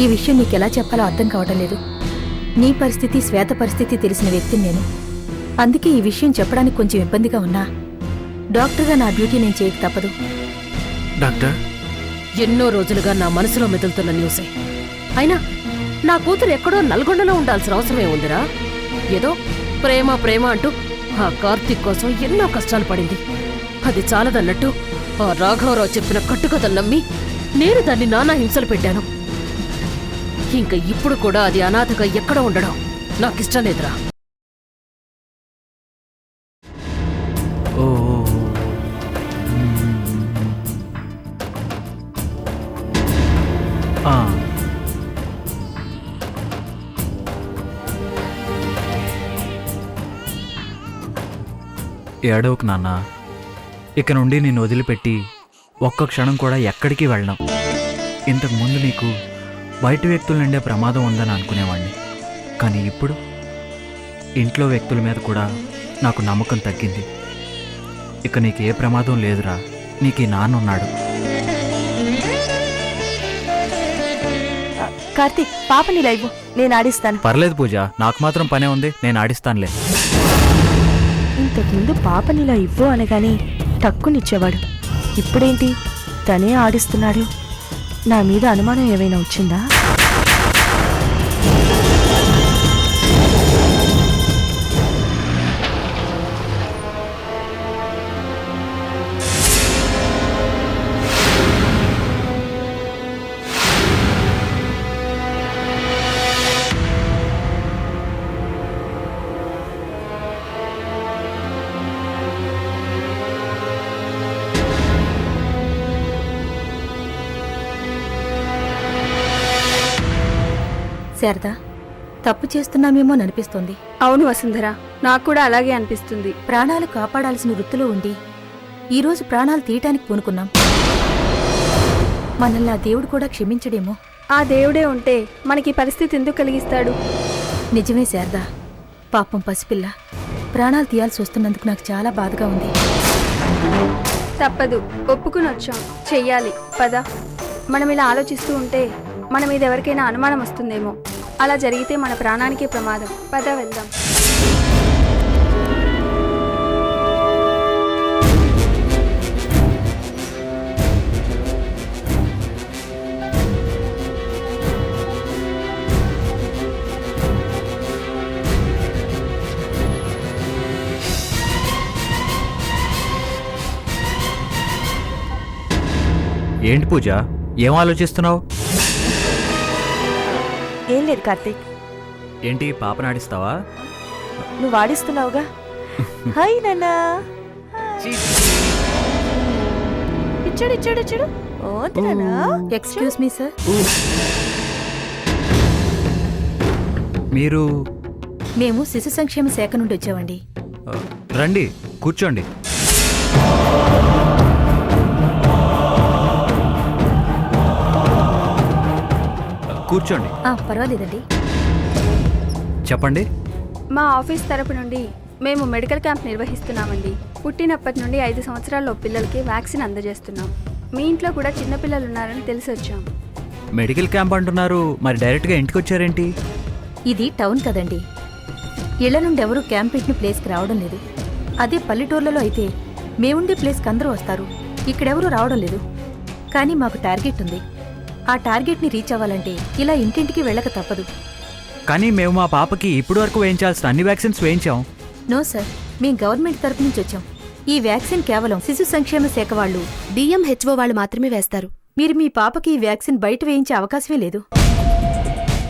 ఈ విషయం నీకెలా చెప్పాలో అర్థం కావడం లేదు. నీ పరిస్థితి, శ్వేత పరిస్థితి తెలిసిన వ్యక్తిని నేను. అందుకే ఈ విషయం చెప్పడానికి కొంచెం ఇబ్బందిగా ఉన్నా డాక్టర్గా నా డ్యూటీ నేను చేయక తప్పదు. డాక్టర్, ఎన్నో రోజులుగా నా మనసులో మెదులుతున్న న్యూసే. అయినా నా కూతురు ఎక్కడో నల్గొండలో ఉండాల్సిన అవసరమే ఉందిరా? ఏదో ప్రేమ ప్రేమ అంటూ ఆ కార్తీక్ కోసం ఎన్నో కష్టాలు పడింది. అది చాలదన్నట్టు ఆ రాఘవరావు చెప్పిన కట్టుకథలు నమ్మి నేను దాన్ని నానా హింసలు పెట్టాను. ఇంకా ఇప్పుడు కూడా అది అనాథగా ఎక్కడ ఉండడం నాకిష్టం లేదురా. ఓ ఏడవకు నాన్న. ఇక నుండి నేను వదిలిపెట్టి ఒక్క క్షణం కూడా ఎక్కడికి వెళ్ళను. ఇంతకుముందు నీకు బయట వ్యక్తుల నుండే ప్రమాదం ఉందని అనుకునేవాడిని. కానీ ఇప్పుడు ఇంట్లో వ్యక్తుల మీద కూడా నాకు నమ్మకం తగ్గింది. ఇక నీకు ఏ ప్రమాదం లేదురా. నీకు ఈ నాన్న ఉన్నాడు. కార్తీక్, పాపని లైవ్ నేను ఆడిస్తాను. పర్లేదు పూజ, నాకు మాత్రం పనే ఉంది, నేను ఆడిస్తానులే. ఇంతకుముందు పాపనిలా ఇవ్వు అనగానే టక్కునిచ్చేవాడు. ఇప్పుడేంటి తనే ఆడిస్తున్నాడు? నా మీద అనుమానం ఏమైనా వచ్చిందా? శారదా, తప్పు చేస్తున్నామేమో అనిపిస్తోంది. అవును వసుంధర, నాకు కూడా అలాగే అనిపిస్తుంది. ప్రాణాలు కాపాడాల్సిన వృత్తిలో ఉండి ఈరోజు ప్రాణాలు తీయటానికి పూనుకున్నాం. మనల్ని ఆ దేవుడు కూడా క్షమించడేమో. ఆ దేవుడే ఉంటే మనకి పరిస్థితి ఎందుకు కలిగిస్తాడు? నిజమే శారదా, పాపం పసిపిల్ల ప్రాణాలు తీయాల్సి వస్తున్నందుకు నాకు చాలా బాధగా ఉంది. తప్పదు, ఒప్పుకుని వచ్చాం, చెయ్యాలి. పద. మనం ఇలా ఆలోచిస్తూ ఉంటే మన మీద ఎవరికైనా అనుమానం వస్తుందేమో. అలా జరిగితే మన ప్రాణానికే ప్రమాదం. పద వెళ్దాం. ఏంటి పూజ, ఏం ఆలోచిస్తున్నావు? ఏం లేదు కార్తీక్. ఏంటి పాపను ఆడిస్తావా? నువ్వు ఆడిస్తున్నావుగా. హాయ్ నాన్నా. ఇచ్చాడు ఇచ్చాడు ఇచ్చాడు. ఓ తినానా? Excuse me sir. మీరు? మేము శిశు సంక్షేమ శాఖ నుండి వచ్చామండి. రండి, కూర్చోండి. కూర్చోండి. పర్వాలేదండి. చెప్పండి. మా ఆఫీస్ తరపు నుండి మేము మెడికల్ క్యాంప్ నిర్వహిస్తున్నామండి. పుట్టినప్పటి నుండి 5 సంవత్సరాల పిల్లలకి వ్యాక్సిన్ అందజేస్తున్నాం. మీ ఇంట్లో కూడా చిన్నపిల్లలు ఉన్నారని తెలిసి వచ్చాం. మెడికల్ క్యాంప్ అంటున్నారు, మరి డైరెక్ట్గా ఇంటికి వచ్చారేంటి? ఇది టౌన్ కదండి. ఇళ్ల నుండి ఎవరూ క్యాంప్ పెట్టిన ప్లేస్కి రావడం లేదు. అదే పల్లెటూర్లలో అయితే మేముండే ప్లేస్కి అందరూ వస్తారు. ఇక్కడెవరూ రావడం లేదు. కానీ మాకు టార్గెట్ ఉంది. ఆ టార్గెట్ని రీచ్ అవ్వాలంటే ఇలా ఇంటింటికి వెళ్ళక తప్పదు. కానీ మేము మా పాపకి ఇప్పటి వరకు వేయించాల్సిన అన్ని వ్యాక్సిన్స్ వేయించాం. నో సార్, మేం గవర్నమెంట్ తరపు నుంచి వచ్చాం. ఈ వ్యాక్సిన్ కేవలం శిశు సంక్షేమ శాఖ వాళ్ళు, DMHO వాళ్ళు మాత్రమే వేస్తారు. మీరు మీ పాపకి ఈ వ్యాక్సిన్ బయట వేయించే అవకాశమే లేదు.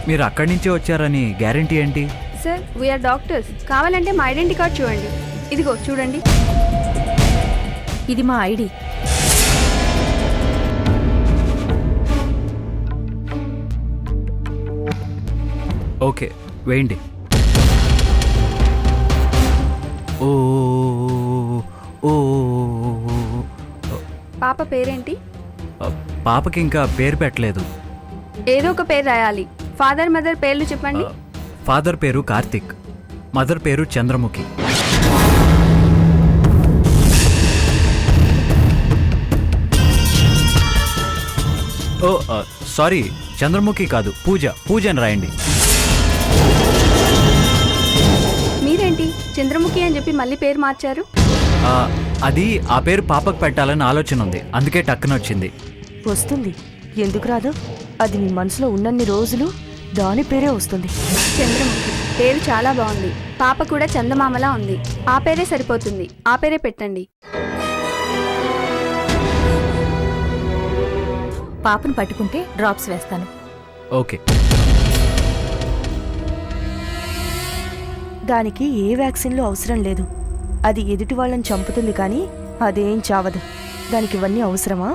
మీరు అక్కడి నుంచే వచ్చారని గ్యారంటీ ఏంటి? Sir, we are doctors. కావాలంటే మా ఐడెంటిటీ కార్డ్ చూడండి. ఇదిగో చూడండి. ఇది మా ఐడి. ఓకే, వేయండి. ఓ ఓ పాప పేరేంటి? పాపకి ఇంకా పేరు పెట్టలేదు. ఏదో ఒక పేరు రాయాలి. ఫాదర్ మదర్ పేర్లు చెప్పండి. ఫాదర్ పేరు కార్తిక్, మదర్ పేరు చంద్రముఖి. ఓ సారీ, చంద్రముఖి కాదు, పూజ. పూజ అని రాయండి. మీరేంటి చంద్రముఖి అని చెప్పి మళ్ళీ పేరు మార్చారు? అది ఆ పేరు పాపకు పెట్టాలని ఆలోచన ఉంది, అందుకే టక్కున వచ్చింది. వస్తుంది, ఎందుకు రాదు? అది నీ మనసులో ఉన్నన్ని రోజులు దాని పేరే వస్తుంది. చంద్రముఖి పేరు చాలా బాగుంది. పాప కూడా చందమామలా ఉంది. ఆ పేరే సరిపోతుంది. ఆ పేరే పెట్టండి. పాపను పట్టుకుంటే డ్రాప్స్ వేస్తాను. ఓకే. దానికి ఏ వ్యాక్సిన్లు అవసరం లేదు. అది ఎదుటి వాళ్ళని చంపుతుంది కానీ అదేం చావదు. దానికి ఇవన్నీ అవసరమా?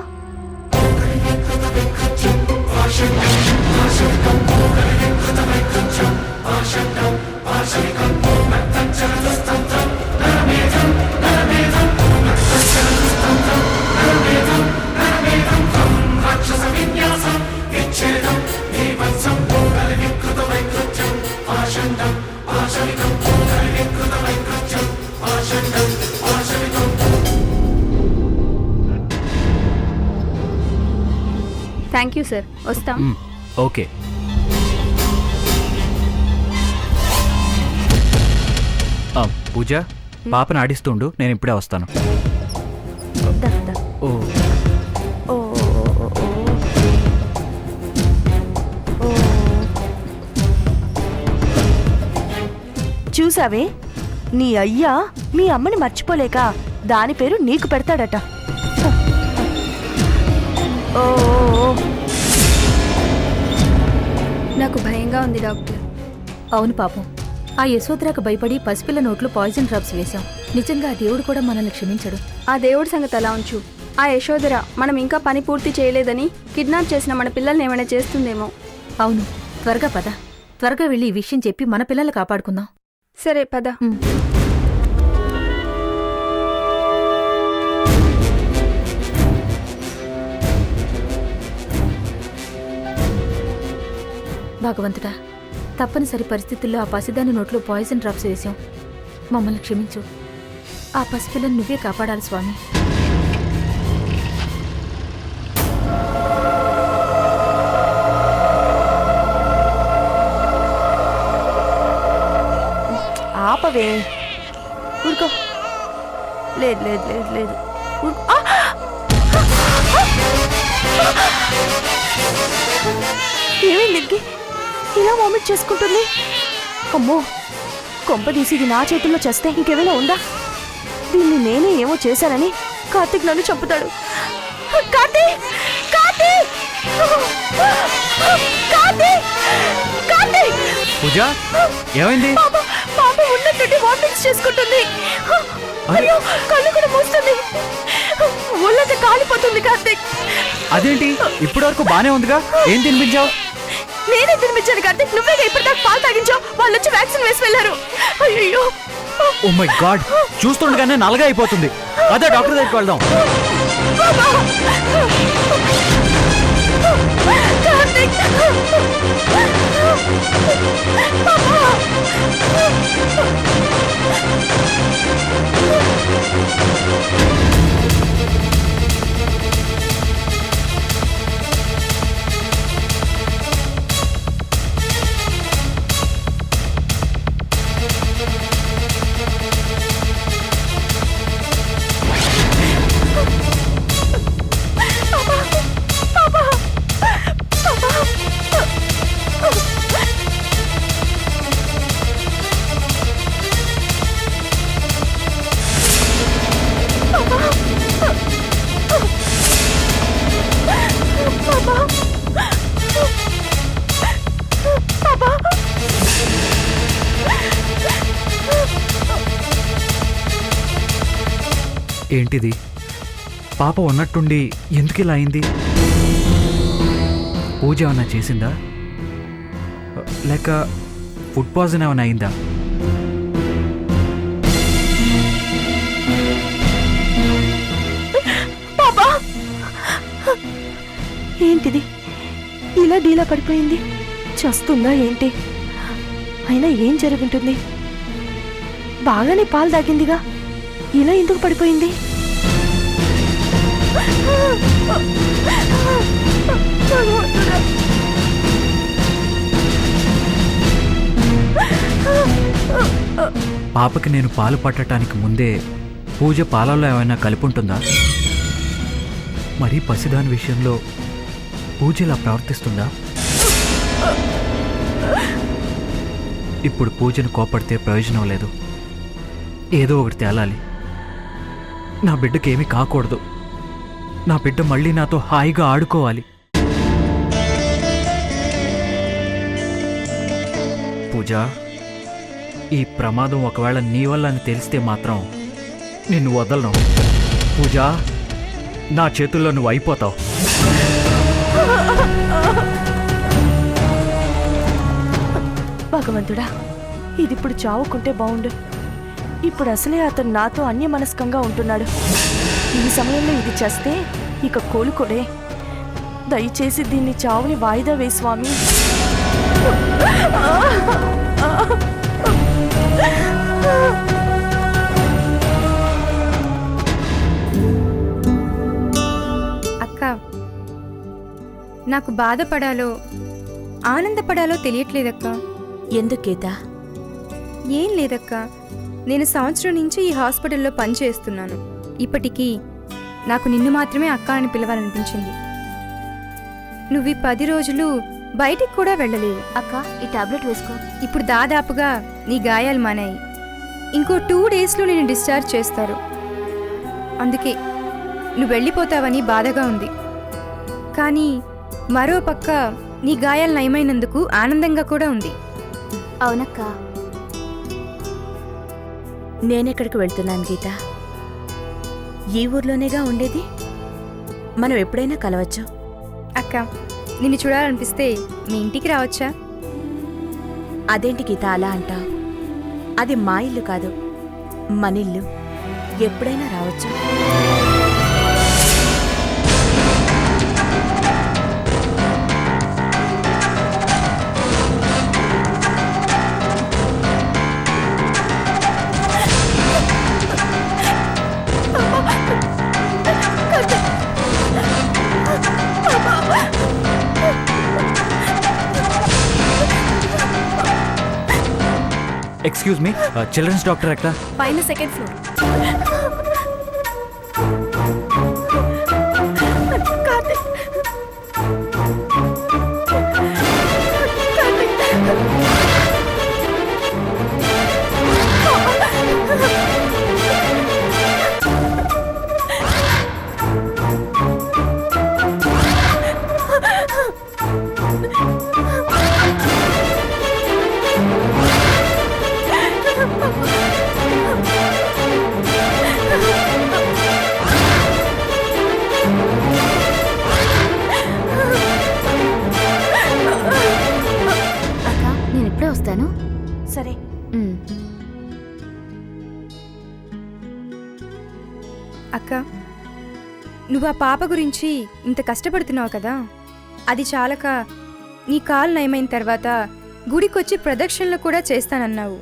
థ్యాంక్ యూ సార్, వస్తాం. ఓకే. పూజ, పాపను ఆడిస్తుండు, నేను ఇప్పుడే వస్తాను. దా, దా. ఓ ఓ, ఓ, ఓ, ఓ. చూసావే, నీ అయ్యా మీ అమ్మని మర్చిపోలేక దాని పేరు నీకు పెడతాడట. ఓ, ఓ, ఓ. నాకు భయంగా ఉంది డాక్టర్. అవును పాపం, ఆ యశోద్రకు భయపడి పసిపిల్ల నోట్లో పాయిజన్ డ్రాప్స్ వేశాం. నిజంగా ఆ దేవుడు కూడా మనల్ని క్షమించడు. ఆ దేవుడి సంగతి అలా ఉంచు. ఆ యశోధర మనం ఇంకా పని పూర్తి చేయలేదని కిడ్నాప్ చేసిన మన పిల్లల్ని ఏమైనా చేస్తుందేమో. అవును, త్వరగా పద. త్వరగా వెళ్ళి ఈ విషయం చెప్పి మన పిల్లలు కాపాడుకుందాం. సరే పద. భగవంతుడా, తప్పనిసరి పరిస్థితుల్లో ఆ పసిదాని నోట్లో పాయిజన్ డ్రాప్స్ వేశాం. మమ్మల్ని క్షమించు. ఆ పసిపిల్లని నువ్వే కాపాడాలి స్వామి. ఆపవే, ఊరుకో. లేదు లేదు లేదు లేదు, ఊరుకో. ఏమైంది? ఇలా వామిట్ చేసుకుంటుంది. అమ్మో, కొంపదీసి ఇది నా చేతుల్లో చేస్తే ఇంకేమైనా ఉందా? దీన్ని నేనే ఏమో చేశానని కార్తీక్ నన్ను చంపుతాడు. కార్తీక్! కార్తీక్! కార్తీక్! కార్తీక్! పూజ, ఏమైంది? పాప ఉన్నట్టుండి వామిట్స్ చేసుకుంటుంది. అయ్యో, కళ్ళు కూడా మూస్తుంది. ఒళ్ళంతా కాలిపోతుంది. కార్తీక్, అదేంటి ఇప్పటి వరకు బానే ఉందిగా, ఏం తినిపించావు? నేనే తినిపించాను. కార్తీక్, నువ్వేగా ఇప్పటిదాకా పాలు తాగించావు. వాళ్ళు వచ్చి వ్యాక్సిన్ వేసి వెళ్ళారు. అయ్యో, ఓ మై గాడ్, చూస్తుండగానే నల్లగా అయిపోతుంది. అదే డాక్టర్ దగ్గరికి వెళ్దాం. కార్తీక్! ఏంటిది? పాప ఉన్నట్టుండి ఎందుకు ఇలా అయింది? పూజ ఏమన్నా చేసిందా, లేక ఫుడ్ పాయిజన్ ఏమైనా అయిందా? పాపా, ఏంటిది ఇలా డీలా పడిపోయింది? చస్తుందా ఏంటి? అయినా ఏం జరుగుంటుంది? బాగానే పాలు తాగిందిగా, ఇలా ఎందుకు పడిపోయింది? పాపకి నేను పాలు పట్టడానికి ముందే పూజ పాలలో ఏమైనా కలిపి ఉంటుందా? మరీ పసిదాని విషయంలో పూజ ఇలా ప్రవర్తిస్తుందా? ఇప్పుడు పూజను కోపడితే ప్రయోజనం లేదు. ఏదో ఒకటి తేలాలి. నా బిడ్డకి ఏమీ కాకూడదు. నా బిడ్డ మళ్ళీ నాతో హాయిగా ఆడుకోవాలి. పూజ, ఈ ప్రమాదం ఒకవేళ నీ వల్ల అని తెలిస్తే మాత్రం నిన్ను వదలను. పూజ, నా చేతుల్లో నువ్వు అయిపోతావు. భగవంతుడా, ఇది ఇప్పుడు చావుకుంటే బావుండు. ఇప్పుడు అసలే అతను నాతో అన్యమనస్కంగా ఉంటున్నాడు. ఈ సమయంలో ఇది చేస్తే ఇక కోలుకోడే. దయచేసి దీన్ని చావుని వాయిదా వే స్వామి. అక్క, నాకు బాధపడాలో ఆనందపడాలో తెలియట్లేదక్క. ఎందుకు గీత? ఏం లేదక్క, నేను సంవత్సరం నుంచి ఈ హాస్పిటల్లో పనిచేస్తున్నాను. ఇప్పటికీ నాకు నిన్ను మాత్రమే అక్క అని పిలవాలనిపించింది. నువ్వు ఈ 10 రోజులు బయటికి కూడా వెళ్ళలేవు. అక్క, ఈ టాబ్లెట్ వేసుకో. ఇప్పుడు దాదాపుగా నీ గాయాలు మానాయి. ఇంకో 2 డేస్లో నేను డిశ్చార్జ్ చేస్తారు. అందుకే నువ్వు వెళ్ళిపోతావని బాధగా ఉంది. కానీ మరో పక్క నీ గాయాలు నయమైనందుకు ఆనందంగా కూడా ఉంది. అవునక్క. నేనెక్కడికి వెళ్తున్నాను గీత? ఈ ఊర్లోనేగా ఉండేది. మనం ఎప్పుడైనా కలవచ్చు. అక్క, నిన్ను చూడాలనిపిస్తే మీ ఇంటికి రావచ్చా? అదేంటి గీత అలా అంటావు? అది మా ఇల్లు కాదు, మనిల్లు. ఎప్పుడైనా రావచ్చు. ఎక్స్క్యూజ్ మీ, చిల్డ్రన్స్ డాక్టర్ ఎక్కడ? పైన 2nd ఫ్లోర్. అక్క, నేను ఇప్పుడే వస్తాను. సరే. అక్క, నువ్వు ఆ పాప గురించి ఇంత కష్టపడుతున్నావు కదా, అది చాలక నీ కాలు నయమైన తర్వాత గుడికొచ్చి ప్రదక్షిణలు కూడా చేస్తానన్నావు.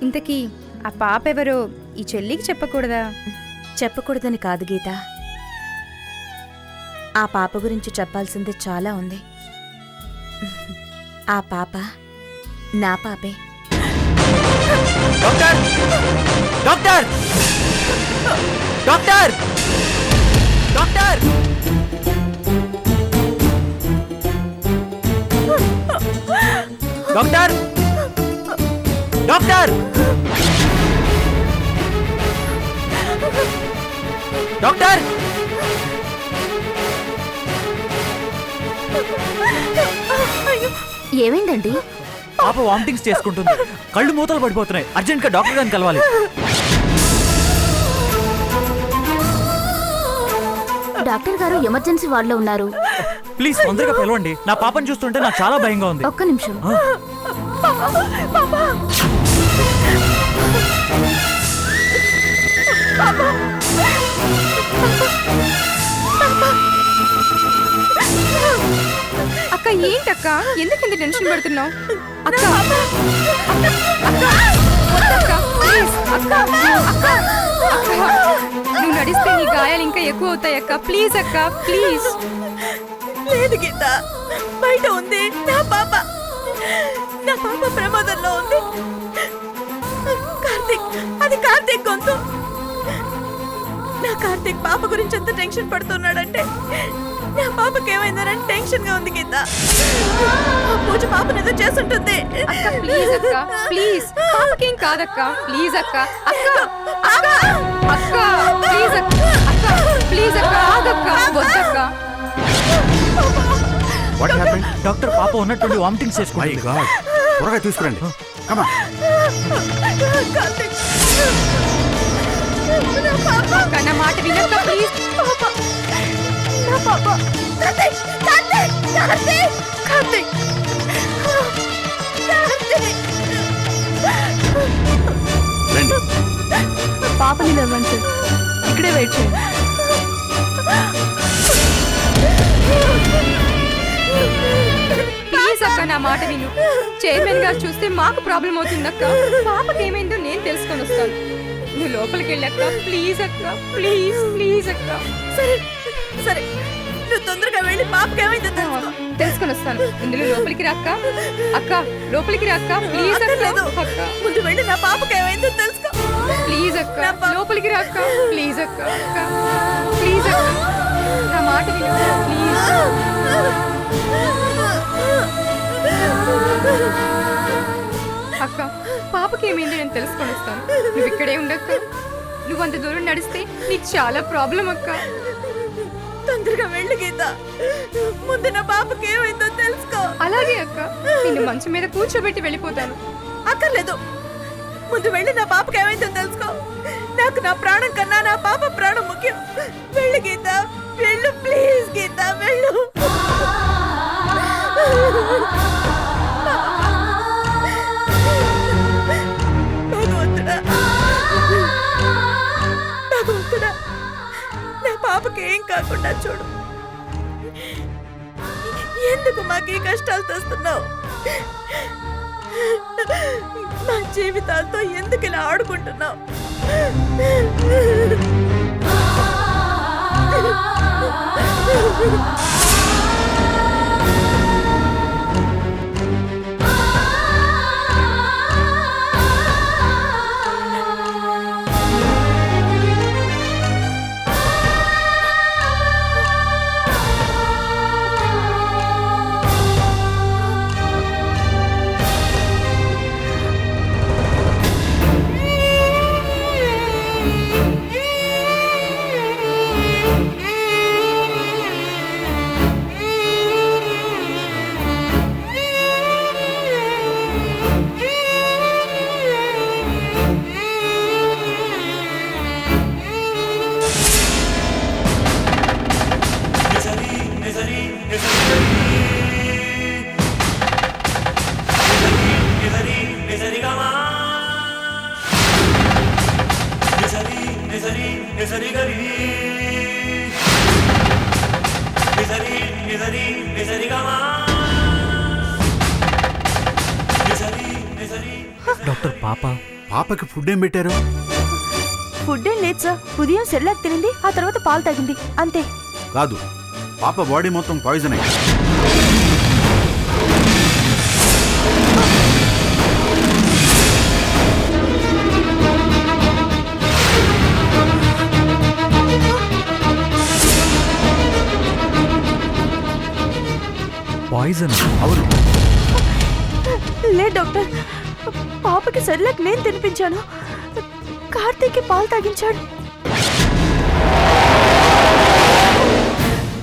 ఇంతకీ ఆ పాప ఎవరో ఈ చెల్లికి చెప్పకూడదా? చెప్పకూడదని కాదు గీత, ఆ పాప గురించి చెప్పాల్సింది చాలా ఉంది. ఆ పాప నా పాపే. Doctor! Doctor! Doctor! Doctor! Doctor! Doctor! Doctor! ఏమైందండి? పాప వామిటింగ్స్ చేసుకుంటుంది. కళ్ళు మూతలు పడిపోతున్నాయి. అర్జెంట్గా డాక్టర్ గారిని కలవాలి. డాక్టర్ గారు ఎమర్జెన్సీ వార్డులో ఉన్నారు. ప్లీజ్ తొందరగా పిలవండి. నా పాపను చూస్తుంటే నాకు చాలా భయంగా ఉంది. ఒక్క నిమిషం. అక్క, ఏంటక్క, ఎందుకు ఇంత టెన్షన్ పడుతున్నావు? అక్క, నువ్వు నడిస్తే నీ గాయాలు ఇంకా ఎక్కువ అవుతాయి అక్క. ప్లీజ్ అక్క, ప్లీజ్. లేదు గీత, బయట ఉంది నా పాప. నా పాప ప్రమాదంలో ఉంది. కార్తీక్ గొంతు. నా కార్తీక్ పాప గురించి ఎంత టెన్షన్ పడుతున్నాడంటే నా పాపకి ఏమైందని టెన్షన్ గా ఉంది గీత. పూజ పాపను ఏదో చేస్తుంటుంది. అక్క ప్లీజ్ అక్క ప్లీజ్, పాపకేం కాదక్క ప్లీజ్ అక్క. అక్క అక్క అక్క ప్లీజ్ అక్క, అక్క ప్లీజ్ అక్క ఆగక్క, వద్దక్క. What happened? డాక్టర్ పాప ఉన్నట్టుండి వామిటింగ్స్ మై చేసుకుంటుంది. గాడ్, త్వరగా తీసుకురండి. కమా. కార్తీక్ అక్క నా మాట వినక్క ప్లీజ్. నా పాప. కార్తీక్ కార్తీక్ కార్తీక్ కార్తీక్ కార్తీక్. రండి. పాపని లేవండి సార్, ఇక్కడే వెయిట్ చేయండి. ప్లీజ్ అక్క నా మాట విను. చైర్మన్ గారు చూస్తే మాకు ప్రాబ్లం అవుతుందక్క. పాపకి ఏమైందో నేను తెలుసుకొని వస్తాను. నువ్వు లోపలికి వెళ్ళక్క ప్లీజ్ అక్క, ప్లీజ్ ప్లీజ్ అక్క. సరే సరే, నువ్వు తొందరగా వెళ్ళి పాపకి ఏమైందో తెలుసుకో. తెలుసుకొని వస్తాను. ఇందులో లోపలికి రాక్క. అక్క లోపలికి రాక్క ప్లీజ్ అక్క. అక్కర్లేదు. అక్క ముందు వెళ్ళి నా పాపకి ఏమైందో తెలుసుకో. ప్లీజ్ అక్క లోపలికి రాక్క ప్లీజ్ అక్క. అక్క ప్లీజ్ అక్క నా మాట విను ప్లీజ్. అక్క పాపకి ఏమైంది నేను తెలుసుకొని వస్తాను. నువ్వు ఇక్కడే ఉండక్క. నువ్వు అంత దూరం నడిస్తే నీకు చాలా ప్రాబ్లం అక్క. తొందరగా వెళ్ళి గీత, ముందు నా పాపకి ఏమైందో తెలుసుకో. అలాగే అక్క, నిన్ను మంచం మీద కూర్చోబెట్టి వెళ్ళిపోతాను. అక్కర్లేదు, ముందు వెళ్ళి నా పాపకి ఏమైందో తెలుసుకో. నాకు నా ప్రాణం కన్నా నా పాప ప్రాణం ముఖ్యం. వెళ్ళు గీత, వెళ్ళు ప్లీజ్ గీత, వెళ్ళు. భగవంతుడా, భగవంతుడా, నా పాపకి ఏం కాకుండా చూడు. ఎందుకు మాకు ఈ కష్టాలు తెస్తున్నావు? మా జీవితాలతో ఎందుకు ఇలా ఆడుకుంటున్నావు? డాక్టర్ పాప పాపకి ఫుడ్ ఏం పెట్టారు? ఫుడ్ ఏం లేదు సార్. ఉదయం సెర్లాక్ తినింది, ఆ తర్వాత పాలు తాగింది, అంతే. కాదు, పాప బాడీ మొత్తం పాయిజన్ అయింది. పాయిజన్. అవును. లేదు డాక్టర్, పాపకి సెర్లాక్ నేను తినిపించాను, కార్తీక్కి పాలు తాగించాడు.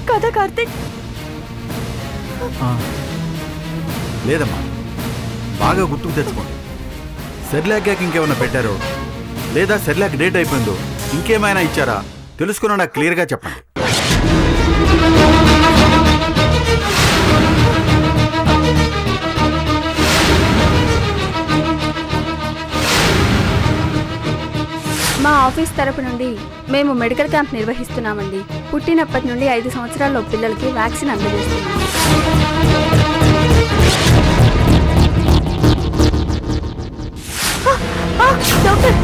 కదా కార్తీక్? లేదమ్మా, బాగా గుర్తుకు తెచ్చుకోండి. సెర్లాక్ ఇంకేమైనా పెట్టారో, లేదా సెర్లాక్ డేట్ అయిపోయిందో ఇంకేమైనా ఇచ్చారా తెలుసుకున్నా నాకు క్లియర్గా చెప్పండి. మా ఆఫీస్ తరపు నుండి మేము మెడికల్ క్యాంప్ నిర్వహిస్తున్నామండి. పుట్టినప్పటి నుండి 5 సంవత్సరాల పిల్లలకి వ్యాక్సిన్ అందజేస్తున్నాం. డాక్టర్,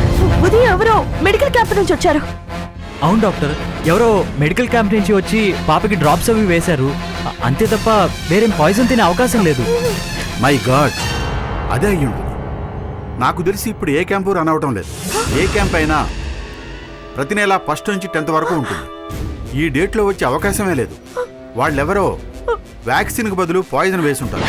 ఉదయం ఎవరో మెడికల్ క్యాంప్ నుంచి వచ్చారు. అవును డాక్టర్, ఎవరో మెడికల్ క్యాంప్ నుంచి వచ్చి పాపకి డ్రాప్స్ అవి వేశారు. అంతే తప్ప వేరేం పాయిజన్ తినే అవకాశం లేదు. మై గాడ్, అదే అయ్యి ఉంటుంది. నాకు తెలిసి ఇప్పుడు ఏ క్యాంపు రన్ అవటం లేదు. ఏ క్యాంప్ అయినా ప్రతి నెల 1 నుంచి 10th వరకు ఉంటుంది. ఈ డేట్లో వచ్చే అవకాశమే లేదు. వాళ్ళెవరో వ్యాక్సిన్కి బదులు పాయిజన్ వేసి ఉంటారు.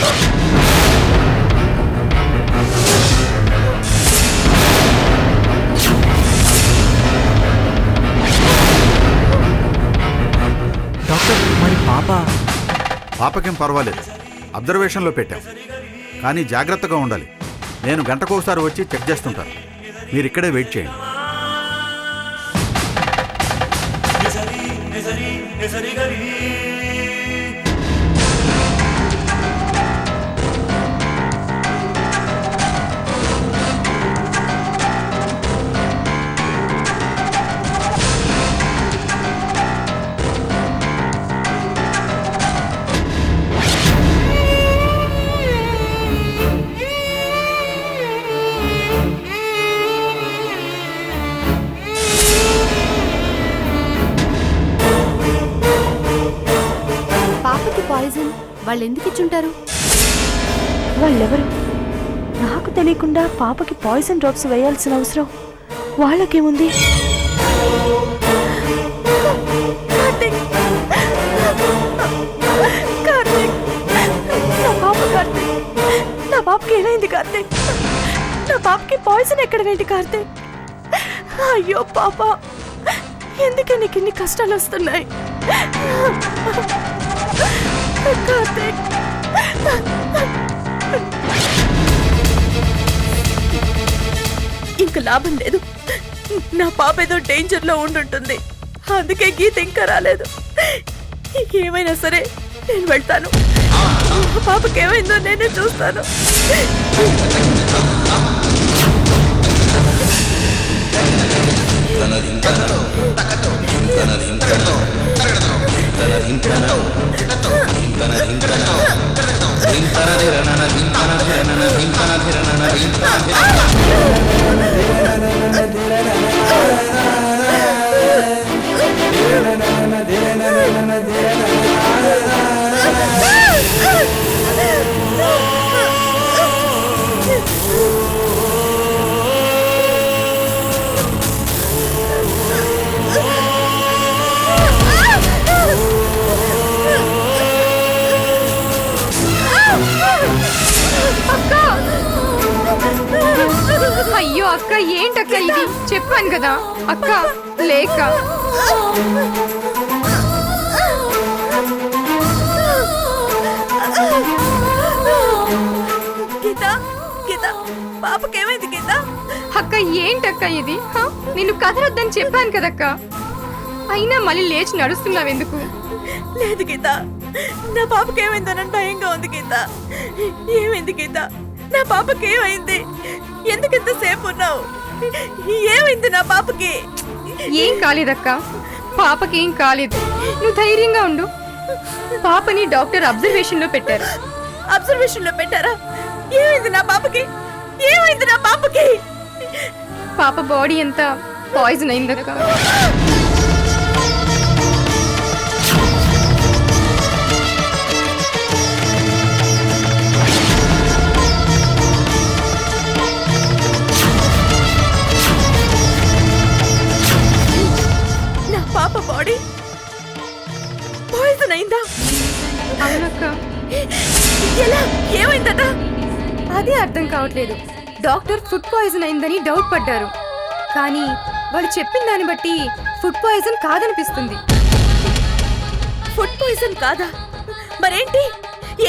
డాక్టర్ మరి పాపకేం పర్వాలేదు, అబ్జర్వేషన్లో పెట్టాం. కానీ జాగ్రత్తగా ఉండాలి. నేను గంటకోసారి వచ్చి చెక్ చేస్తుంటాను. మీరు ఇక్కడే వెయిట్ చేయండి. పాపకి పాయిజన్ వాళ్ళు ఎందుకు ఇచ్చుంటారు? వాళ్ళెవరు? నాకు తెలియకుండా పాపకి పాయిజన్ డ్రాప్స్ వేయాల్సిన అవసరం వాళ్ళకేముంది? కార్తీక్! కార్తీక్! నా పాప కార్తీక్! నా పాపకి ఏమైంది కార్తీక్? నా పాపకి పాయిజన్ ఎక్కడనేంటి కార్తీక్? అయ్యో పాప, ఎందుకే నీకు ఇన్ని కష్టాలు వస్తున్నాయి కార్తీక్? ఇంక లాభం లేదు. నా పాప ఏదో డేంజర్లో ఉండుంటుంది. అందుకే గీత ఇంకా రాలేదు. ఏమైనా సరే నేను వెళ్తాను. మా పాపకి ఏమైందో నేనే చూస్తాను. అయ్యో అక్క, ఏంటక్క ఇది? చెప్పాను కదా అక్క, లేక గీత, గీత, పాపకేమైంది గీత? అక్క ఏంటక్క ఇది? నిన్ను కదలొద్దని చెప్పాను కదక్క, అయినా మళ్ళీ లేచి నడుస్తున్నావెందుకు? లేదు గీత, నా పాపకి ఏమైందోనని భయంగా ఉంది గీత. ఏమైంది గీత? నా పాపకి ఏమైంది? ఎందుకు ఇంతసేపు ఉన్నావు? ఏమైంది నా పాపకి? ఏం కాలేదక్క, పాపకేం కాలేదు. నువ్వు ధైర్యంగా ఉండు. పాపని డాక్టర్ అబ్జర్వేషన్ లో పెట్టారు. అబ్జర్వేషన్ లో పెట్టారా? ఏమైంది నా పాపకి? ఏమైంది నా పాపకి? పాప బాడీ అంతా పాయిజన్ అయిందక్క. నా పాప బాడీ పాయిజన్ అయిందా? అవునక్క. ఎలా? ఏమైందట? అదే అర్థం కావట్లేదు. డాక్టర్ ఫుడ్ పాయిజన్ అయిందని డౌట్ పడ్డారు, కానీ వాళ్ళు చెప్పిన దాన్ని బట్టి ఫుడ్ పాయిజన్ కాదనిపిస్తుంది. ఫుడ్ పాయిజన్ కాదా? మరేంటి?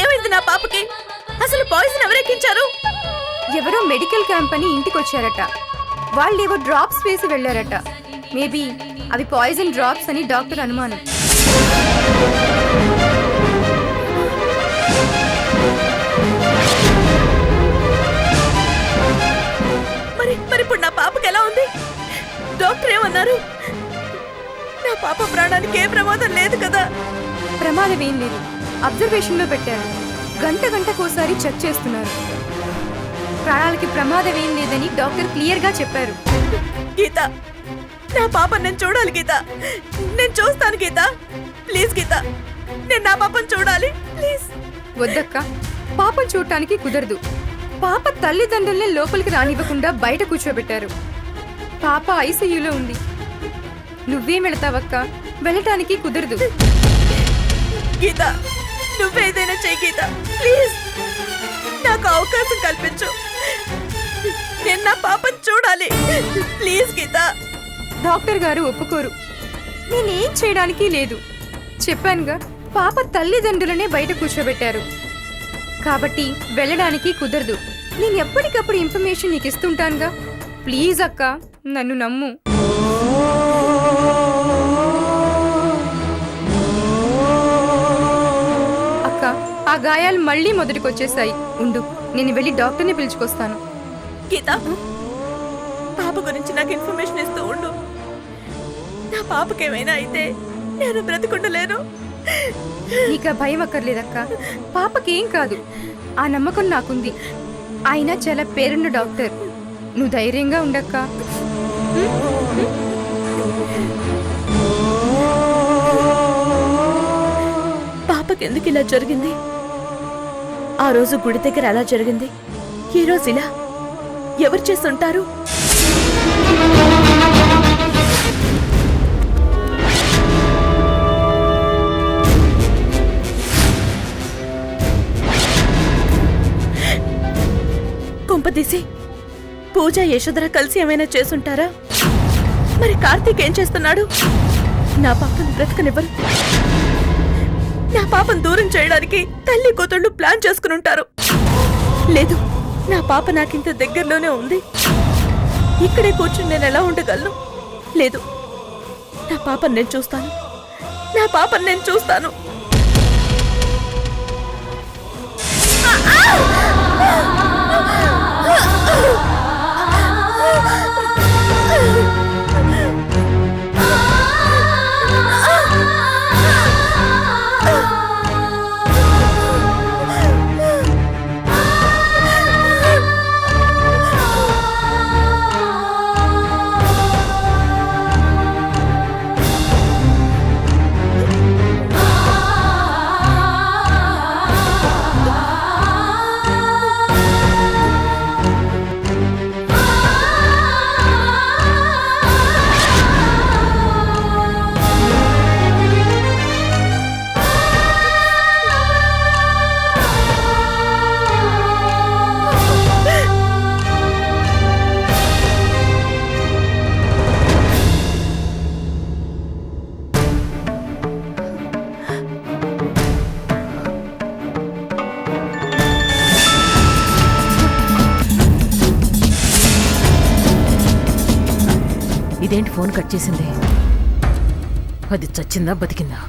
ఏమైంది నా పాపకి? అసలు పాయిజన్ ఎవరెక్కించారు? ఎవరో మెడికల్ క్యాంప్ అని ఇంటికి వచ్చారట. వాళ్ళేవో డ్రాప్స్ వేసి వెళ్ళారట. మేబీ అవి పాయిజన్ డ్రాప్స్ అని డాక్టర్ అనుమానం. మరి ఇప్పుడు నా పాపకి ఎలా ఉంది? డాక్టర్ ఏమన్నారు? నా పాప ప్రాణానికి ఏ ప్రమాదం లేదు కదా? ప్రమాదం ఏం లేదు. అబ్జర్వేషన్లో పెట్టారు. గంటకోసారి చెక్ చేస్తున్నారు. ప్రాణాలకి ప్రమాదం ఏం లేదని డాక్టర్ క్లియర్గా చెప్పారు. గీత, నా పాప నేను చూడాలి గీత. నేను చూస్తాను గీత. ప్లీజ్ గీత, నేను నా పాపను చూడాలి ప్లీజ్. వద్దక్క, పాపం చూడటానికి కుదరదు. పాప తల్లిదండ్రుల్ని లోపలికి రానివ్వకుండా బయట కూర్చోబెట్టారు. పాప ఐసీయూలో ఉంది. నువ్వేం వెళతావక్క? వెళ్ళటానికి కుదరదు. గీత, నువ్వేదైనా చెయ్యి గీత, ప్లీజ్ నాకు అవకాశం కల్పించు. నేను నా పాపను చూడాలి. Please Gita. డాక్టర్ గారు ఒప్పుకోరు. నేనేం చేయడానికి లేదు. చెప్పానుగా, పాప తల్లిదండ్రులనే బయట కూర్చోబెట్టారు కాబట్టి వెళ్ళడానికి కుదరదు. నేను ఎప్పటికప్పుడు ఇన్ఫర్మేషన్ నీకు ఇస్తుంటానుగా. ప్లీజ్ అక్క, నన్ను నమ్ము. అక్క, ఆ గాయాలు మళ్ళీ మొదటికొచ్చేసాయి. ఉండు, నేను వెళ్ళి డాక్టర్ని పిలుచుకొస్తాను. గీత, పాప గురించి నాకు ఇన్ఫర్మేషన్ ఇస్తూ ఉండు. నా పాపకేమైనా అయితే నేను బ్రతికుండలేను. నీకు భయం అక్కర్లేదక్క. పాపకేం కాదు, ఆ నమ్మకం నాకుంది. ఆయన చాలా పేరున్న డాక్టర్. నువ్వు ధైర్యంగా ఉండక్క. పాపకెందుకు ఇలా జరిగింది? ఆ రోజు గుడి దగ్గర ఎలా జరిగింది, ఈ రోజు ఇలా ఎవరు చేస్తుంటారు? కొంపదీసి పూజ, యశోధర కలిసి ఏమైనా చేసుంటారా? మరి కార్తీక్ ఏం చేస్తున్నాడు? నా పాపను బ్రతకనివ్వరు. నా పాపను దూరం చేయడానికి తల్లి కూతుళ్ళు ప్లాన్ చేసుకుని ఉంటారు. లేదు, నా పాప నాకింత దగ్గరలోనే ఉంది. ఇక్కడే కూర్చుని నేను ఎలా ఉండగలను? లేదు, నా పాపను నేను చూస్తాను. నా పాపను నేను చూస్తాను. ఇదేంటి ఫోన్ కట్ చేసింది? అది చచ్చిందా బతికిందా?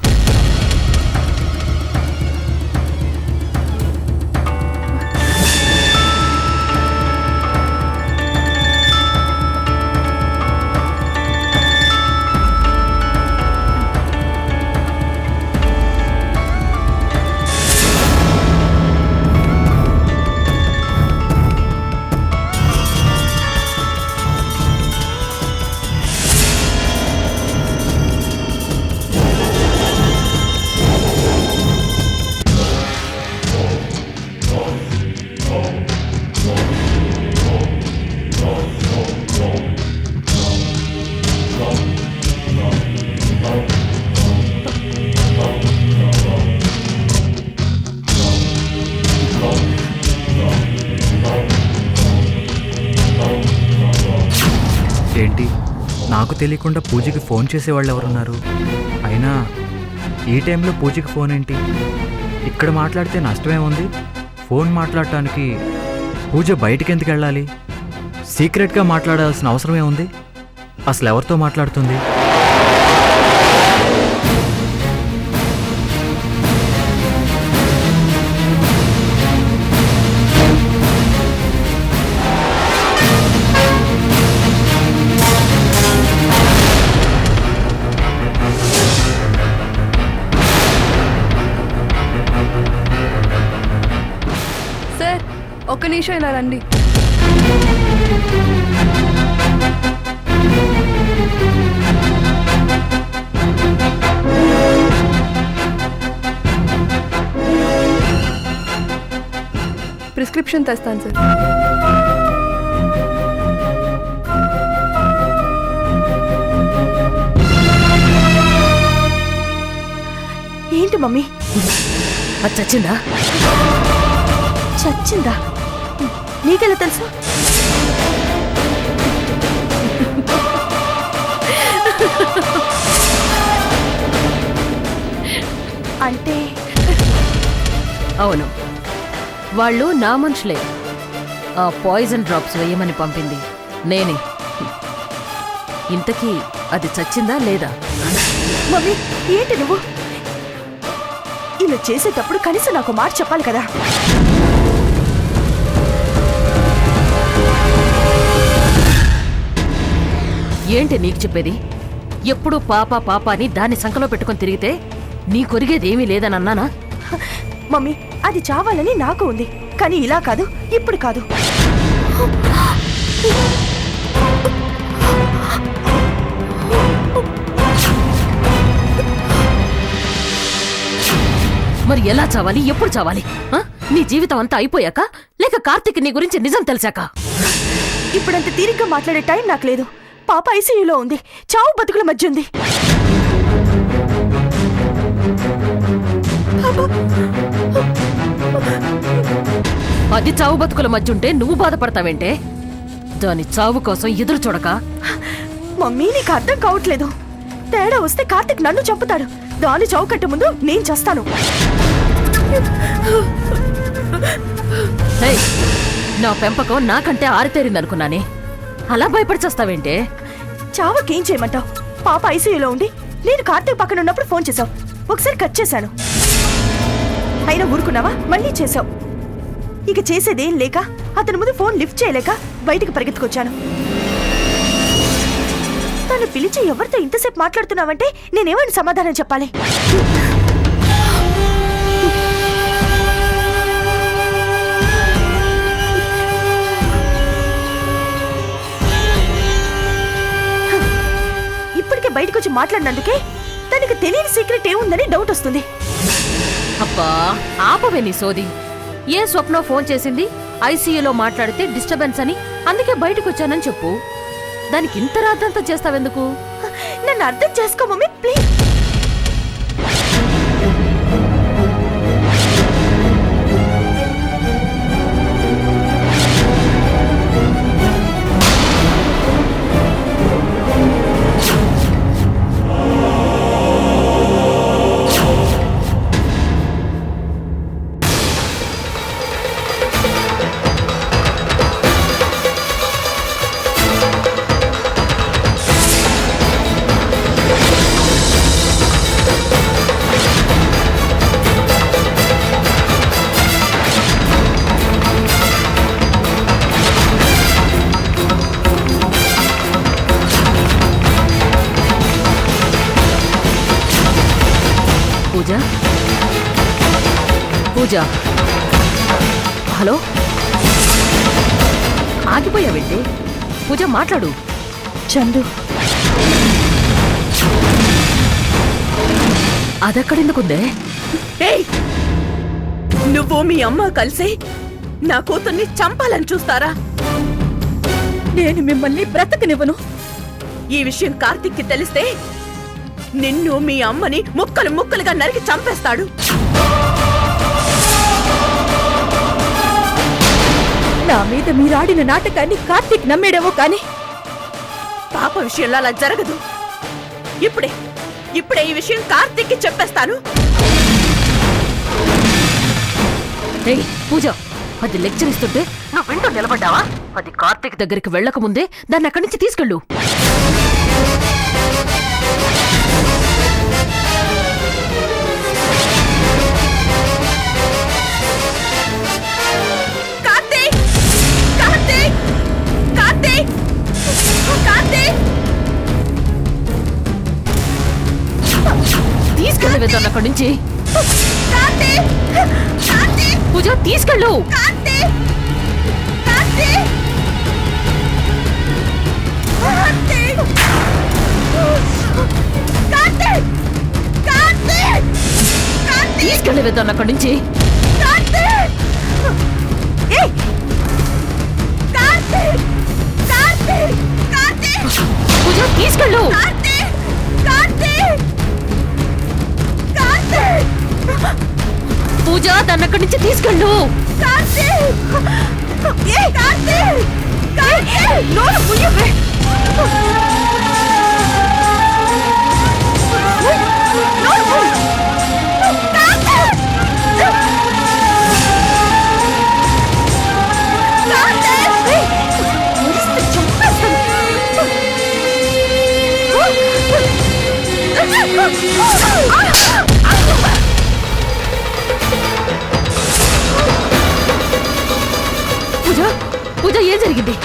ఏంటి, నాకు తెలియకుండా పూజకి ఫోన్ చేసేవాళ్ళు ఎవరున్నారు? అయినా ఈ టైంలో పూజకి ఫోన్ ఏంటి? ఇక్కడ మాట్లాడితే నష్టమేముంది? ఫోన్ మాట్లాడటానికి పూజ బయటికి ఎందుకు వెళ్ళాలి? సీక్రెట్గా మాట్లాడాల్సిన అవసరం ఏముంది? అసలు ఎవరితో మాట్లాడుతుంది? సార్, ఒక్క నిమిషం ఇలా రండి. ప్రిస్క్రిప్షన్ ప్రిస్క్రిప్షన్ తెస్తాను సార్. ఏంటి మమ్మీ? అది చచ్చిందా? చచ్చిందా? నీకెలా తెలుసు? అంటే అవును, వాళ్ళు నా మనుషులే. ఆ పాయిజన్ డ్రాప్స్ వేయమని పంపింది నేనే. ఇంతకీ అది చచ్చిందా లేదా? మమ్మీ ఏంటి నువ్వు ఇలా చేసేటప్పుడు కనీసం నాకు మాట చెప్పాలి కదా. ఏంటి నీకు చెప్పేది? ఎప్పుడు పాప పాప అని దాన్ని సంకలో పెట్టుకొని తిరిగితే నీ కొరిగేదేమీ లేదని అన్నానా? మమ్మీ అది చావాలని నాకు ఉంది, కానీ ఇలా కాదు, ఇప్పుడు కాదు. మరి ఎలా చావాలి, ఎప్పుడు చావాలి? ఆ? నీ జీవితం అంతా అయిపోయాక, లేక కార్తీక్ నీ గురించి నిజం తెలిసాక? ఇప్పుడంత తీరిగ్గా మాట్లాడే టైం నాకు లేదు. పాప ఐసీయూలో ఉంది, చావు బతుకుల మధ్య ఉంది. అది చావు బతుకుల మధ్య ఉంటే నువ్వు బాధపడతావేంటే? దాని చావు కోసం ఎదురు చూడక. మమ్మీ నీకు అర్థం కావట్లేదు. తేడా వస్తే కార్తిక్ నన్ను చంపుతాడు. దాని చావు కట్టే ముందు నేను చేస్తాను. ఏయ్, నా పెంపకం నాకంటే ఆరితేరిందనుకున్నానే. అలా భయపడి చేస్తావేంటే? చావకేం చేయమంటావు? పాప ఐసీయూలో ఉండి నేను కార్తీక్ పక్కన ఉన్నప్పుడు ఫోన్ చేశావు. ఒకసారి కట్ చేశాను, అయినా ఊరుకున్నావా? మళ్ళీ చేశావు. ఇక చేసేదేం లేక అతని ముందు ఫోన్ లిఫ్ట్ చేయలేక బయటికి పరిగెత్తుకొచ్చాను. తను పిలిచి ఎవరితో ఇంతసేపు మాట్లాడుతున్నావంటే నేనేమని సమాధానం చెప్పాలి? ఇప్పటికే బయటకు వచ్చి మాట్లాడినందుకే తనకి తెలియని సీక్రెట్ ఏముందని డౌట్ వస్తుంది. అబ్బా ఆపవే నీ సోది. ఏ స్వప్న ఫోన్ చేసింది, ఐసీయూలో మాట్లాడితే డిస్టర్బెన్స్ అని, అందుకే బయటకు వచ్చానని చెప్పు. దానికి ఇంత రాద్దంతా చేస్తావెందుకు? నన్ను అర్థం చేసుకో mummy, please. Pooja, Pooja, hello, ఆగిపోయావేంటి? పూజ మాట్లాడు. చందు, అదెక్కడెందుకుందే? ఏయ్, నువ్వు మీ అమ్మ కలిసి నా కూతుర్ని చంపాలని చూస్తారా? నేను మిమ్మల్ని బ్రతకనివ్వను. ఈ విషయం కార్తిక్కి తెలిస్తే నిన్ను మీ అమ్మని ముక్కలు ముక్కలుగా నరికి చంపేస్తాడు. నా మీద మీరాడిన నాటకాన్ని కార్తిక్ నమ్మేడేమో కానీ పాప విషయంలో అలా జరగదు. ఇప్పుడే ఈ విషయం కార్తిక్కి చెప్పేస్తాను. ఏయ్ పూజ, అది లెక్చర్ ఇస్తుంటే నువ్వు వింటూ నిలబడ్డావా? అది కార్తిక్ దగ్గరికి వెళ్ళక ముందే దాన్ని అక్కడి నుంచి తీసుకెళ్ళు. తీసుకెళ్ళవే దాన్ని అక్కడి నుంచి. పూజ తీసుకెళ్ళు. తీసుకెళ్ళవే దాన్ని అక్కడి నుంచి. ఏయ్, దాన్ని అక్కడి నుంచి తీసుకెళ్ళు. పూజ పూజ ఏం జరిగింది?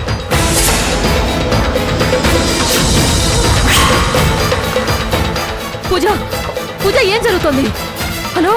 పూజ పూజ ఏం జరుగుతోంది? హలో